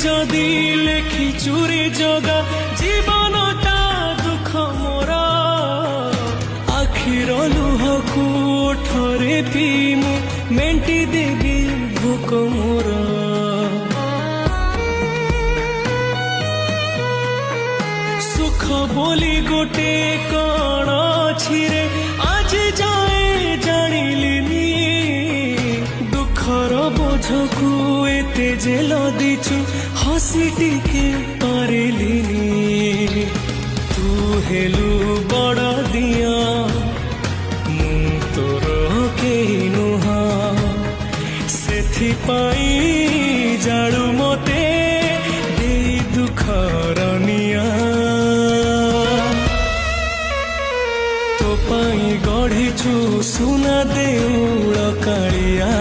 जदि लेखि चुरी जगा जीवनटा दुख मोर आखिर लुहकू ओठरे पीमु मेंटी देवी भोक मोर सुख बोली गोटे कण अछि रे आज जाए जानिलिनी दुखर बोझकू एते जे लदिछु हसी टिके पारिलिनी तू हेलु बड़ दिया मु तोर केही नुहा सेथिपाई जाडू मते देई दुखर निया तो पाई गढ़िछु सुना देउळ कालिया।